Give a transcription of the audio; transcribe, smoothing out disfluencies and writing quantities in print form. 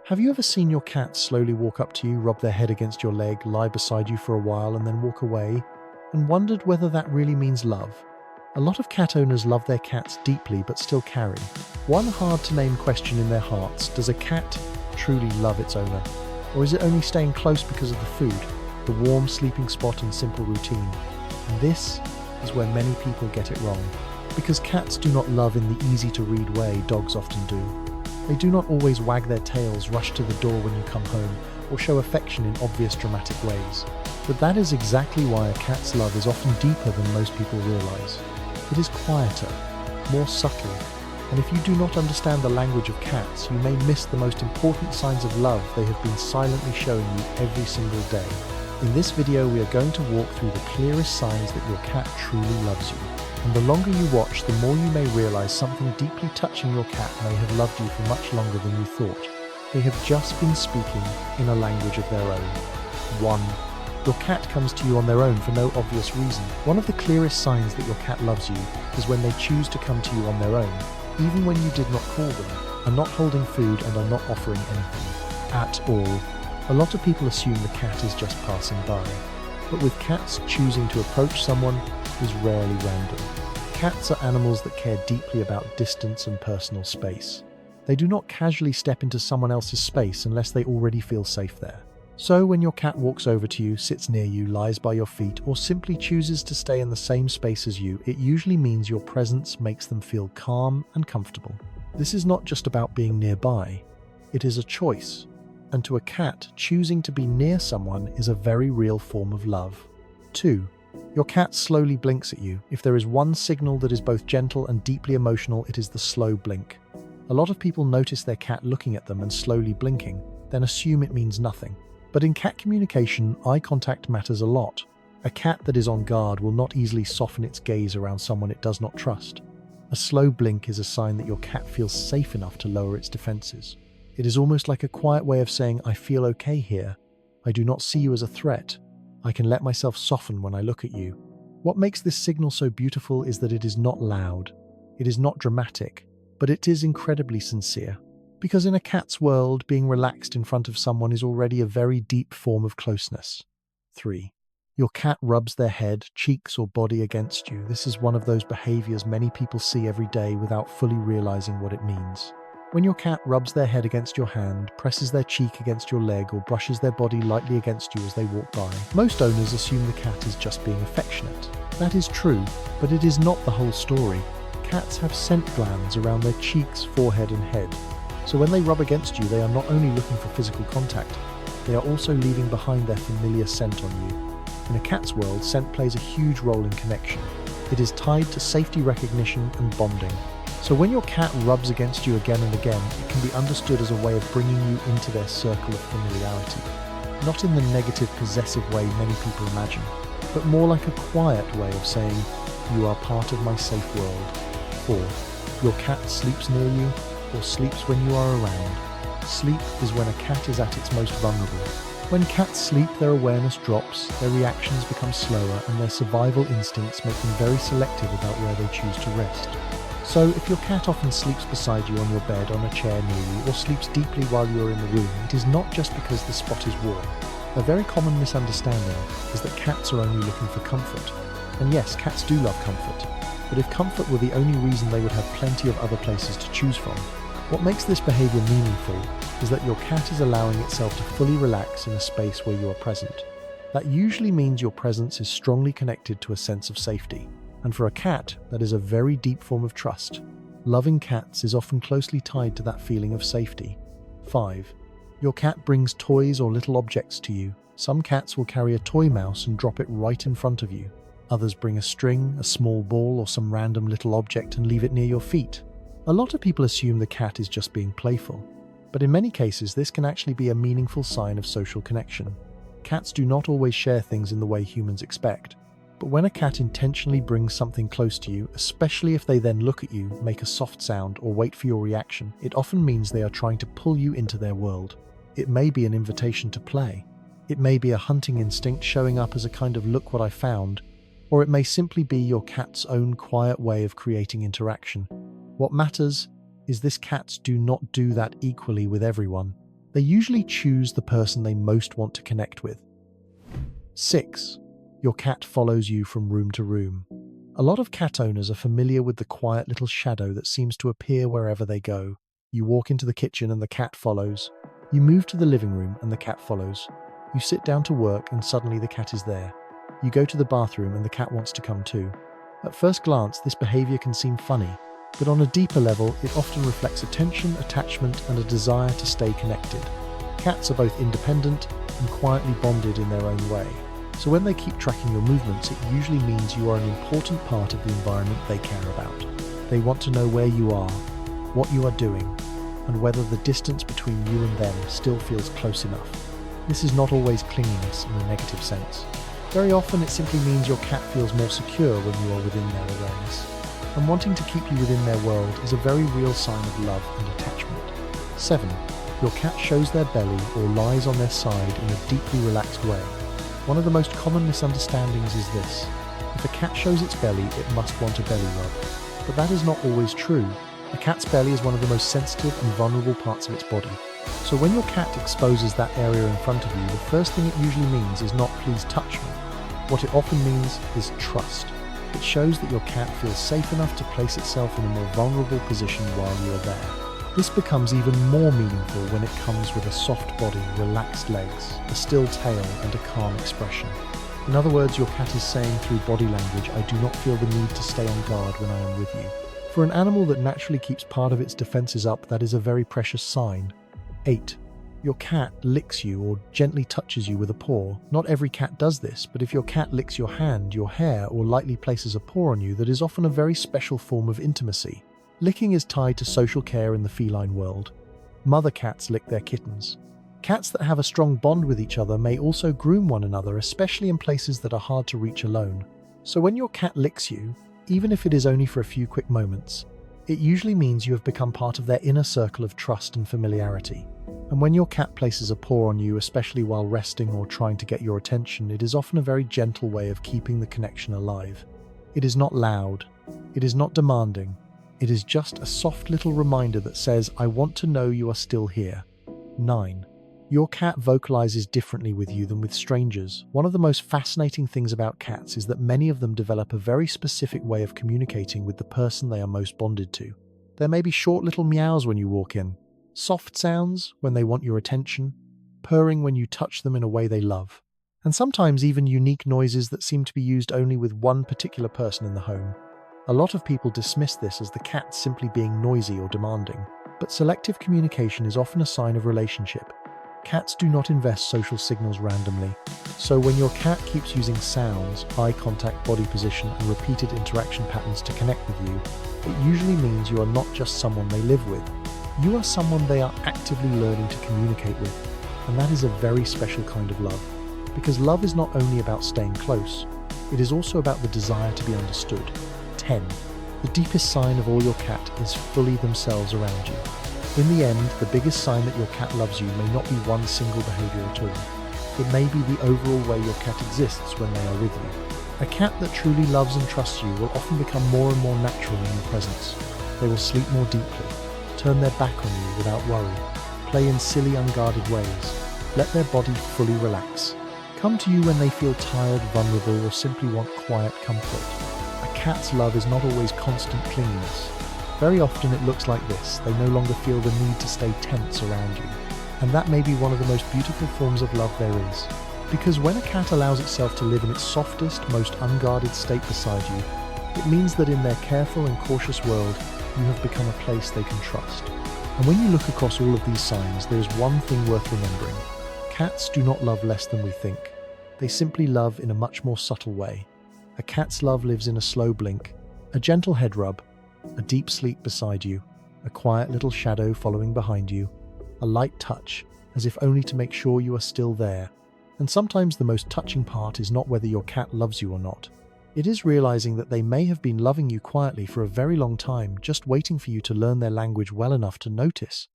Have you ever seen your cat slowly walk up to you, rub their head against your leg, lie beside you for a while, and then walk away, and wondered whether that really means love? A lot of cat owners love their cats deeply but still carry one hard-to-name question in their hearts: does a cat truly love its owner? Or is it only staying close because of the food, the warm sleeping spot and simple routine? And this is where many people get it wrong. Because cats do not love in the easy-to-read way dogs often do. They do not always wag their tails, rush to the door when you come home, or show affection in obvious dramatic ways. But that is exactly why a cat's love is often deeper than most people realize. It is quieter, more subtle, and if you do not understand the language of cats, you may miss the most important signs of love they have been silently showing you every single day. In this video, we are going to walk through the clearest signs that your cat truly loves you. And the longer you watch, the more you may realize something deeply touching your cat may have loved you for much longer than you thought. They have just been speaking in a language of their own. 1. Your cat comes to you on their own for no obvious reason. One of the clearest signs that your cat loves you is when they choose to come to you on their own, even when you did not call them, are not holding food, and are not offering anything at all. A lot of people assume the cat is just passing by, but with cats, choosing to approach someone is rarely random. Cats are animals that care deeply about distance and personal space. They do not casually step into someone else's space unless they already feel safe there. So when your cat walks over to you, sits near you, lies by your feet, or simply chooses to stay in the same space as you, it usually means your presence makes them feel calm and comfortable. This is not just about being nearby, it is a choice. And to a cat, choosing to be near someone is a very real form of love. 2. Your cat slowly blinks at you. If there is one signal that is both gentle and deeply emotional, it is the slow blink. A lot of people notice their cat looking at them and slowly blinking, then assume it means nothing. But in cat communication, eye contact matters a lot. A cat that is on guard will not easily soften its gaze around someone it does not trust. A slow blink is a sign that your cat feels safe enough to lower its defenses. It is almost like a quiet way of saying, I feel okay here. I do not see you as a threat. I can let myself soften when I look at you. What makes this signal so beautiful is that it is not loud. It is not dramatic, but it is incredibly sincere. Because in a cat's world, being relaxed in front of someone is already a very deep form of closeness. 3. Your cat rubs their head, cheeks, or body against you. This is one of those behaviors many people see every day without fully realizing what it means. When your cat rubs their head against your hand, presses their cheek against your leg, or brushes their body lightly against you as they walk by, most owners assume the cat is just being affectionate. That is true, but it is not the whole story. Cats have scent glands around their cheeks, forehead, and head. So when they rub against you, they are not only looking for physical contact, they are also leaving behind their familiar scent on you. In a cat's world, scent plays a huge role in connection. It is tied to safety recognition and bonding. So when your cat rubs against you again and again, it can be understood as a way of bringing you into their circle of familiarity. Not in the negative, possessive way many people imagine, but more like a quiet way of saying, you are part of my safe world. 4. Your cat sleeps near you, or sleeps when you are around. Sleep is when a cat is at its most vulnerable. When cats sleep, their awareness drops, their reactions become slower, and their survival instincts make them very selective about where they choose to rest. So, if your cat often sleeps beside you on your bed, on a chair near you, or sleeps deeply while you are in the room, it is not just because the spot is warm. A very common misunderstanding is that cats are only looking for comfort. And yes, cats do love comfort. But if comfort were the only reason, they would have plenty of other places to choose from. What makes this behavior meaningful is that your cat is allowing itself to fully relax in a space where you are present. That usually means your presence is strongly connected to a sense of safety. And for a cat, that is a very deep form of trust. Loving cats is often closely tied to that feeling of safety. 5. Your cat brings toys or little objects to you. Some cats will carry a toy mouse and drop it right in front of you. Others bring a string, a small ball, or some random little object and leave it near your feet. A lot of people assume the cat is just being playful, but in many cases this can actually be a meaningful sign of social connection. Cats do not always share things in the way humans expect. But when a cat intentionally brings something close to you, especially if they then look at you, make a soft sound, or wait for your reaction, it often means they are trying to pull you into their world. It may be an invitation to play. It may be a hunting instinct showing up as a kind of look what I found, or it may simply be your cat's own quiet way of creating interaction. What matters is this cats do not do that equally with everyone. They usually choose the person they most want to connect with. 6. Your cat follows you from room to room. A lot of cat owners are familiar with the quiet little shadow that seems to appear wherever they go. You walk into the kitchen and the cat follows. You move to the living room and the cat follows. You sit down to work and suddenly the cat is there. You go to the bathroom and the cat wants to come too. At first glance, this behavior can seem funny, but on a deeper level, it often reflects attention, attachment, and a desire to stay connected. Cats are both independent and quietly bonded in their own way. So when they keep tracking your movements, it usually means you are an important part of the environment they care about. They want to know where you are, what you are doing, and whether the distance between you and them still feels close enough. This is not always clinginess in a negative sense. Very often it simply means your cat feels more secure when you are within their awareness. And wanting to keep you within their world is a very real sign of love and attachment. 7. Your cat shows their belly or lies on their side in a deeply relaxed way. One of the most common misunderstandings is this: if a cat shows its belly, it must want a belly rub. But that is not always true. A cat's belly is one of the most sensitive and vulnerable parts of its body. So when your cat exposes that area in front of you, the first thing it usually means is not "please touch me." What it often means is trust. It shows that your cat feels safe enough to place itself in a more vulnerable position while you are there. This becomes even more meaningful when it comes with a soft body, relaxed legs, a still tail, and a calm expression. In other words, your cat is saying through body language, "I do not feel the need to stay on guard when I am with you." For an animal that naturally keeps part of its defenses up, that is a very precious sign. 8. Your cat licks you or gently touches you with a paw. Not every cat does this, but if your cat licks your hand, your hair, or lightly places a paw on you, that is often a very special form of intimacy. Licking is tied to social care in the feline world. Mother cats lick their kittens. Cats that have a strong bond with each other may also groom one another, especially in places that are hard to reach alone. So when your cat licks you, even if it is only for a few quick moments, it usually means you have become part of their inner circle of trust and familiarity. And when your cat places a paw on you, especially while resting or trying to get your attention, it is often a very gentle way of keeping the connection alive. It is not loud. It is not demanding. It is just a soft little reminder that says, "I want to know you are still here." 9. Your cat vocalizes differently with you than with strangers. One of the most fascinating things about cats is that many of them develop a very specific way of communicating with the person they are most bonded to. There may be short little meows when you walk in, soft sounds when they want your attention, purring when you touch them in a way they love, and sometimes even unique noises that seem to be used only with one particular person in the home. A lot of people dismiss this as the cat simply being noisy or demanding, but selective communication is often a sign of relationship. Cats do not invest social signals randomly, so when your cat keeps using sounds, eye contact, body position, and repeated interaction patterns to connect with you, it usually means you are not just someone they live with. You are someone they are actively learning to communicate with, and that is a very special kind of love. Because love is not only about staying close, it is also about the desire to be understood. 10. The deepest sign of all your cat is fully themselves around you. In the end, the biggest sign that your cat loves you may not be one single behavior at all. It may be the overall way your cat exists when they are with you. A cat that truly loves and trusts you will often become more and more natural in your presence. They will sleep more deeply, turn their back on you without worry, play in silly, unguarded ways, let their body fully relax, come to you when they feel tired, vulnerable, or simply want quiet comfort. A cat's love is not always constant clinginess. Very often it looks like this: they no longer feel the need to stay tense around you. And that may be one of the most beautiful forms of love there is. Because when a cat allows itself to live in its softest, most unguarded state beside you, it means that in their careful and cautious world, you have become a place they can trust. And when you look across all of these signs, there is one thing worth remembering. Cats do not love less than we think. They simply love in a much more subtle way. A cat's love lives in a slow blink, a gentle head rub, a deep sleep beside you, a quiet little shadow following behind you, a light touch, as if only to make sure you are still there. And sometimes the most touching part is not whether your cat loves you or not. It is realizing that they may have been loving you quietly for a very long time, just waiting for you to learn their language well enough to notice.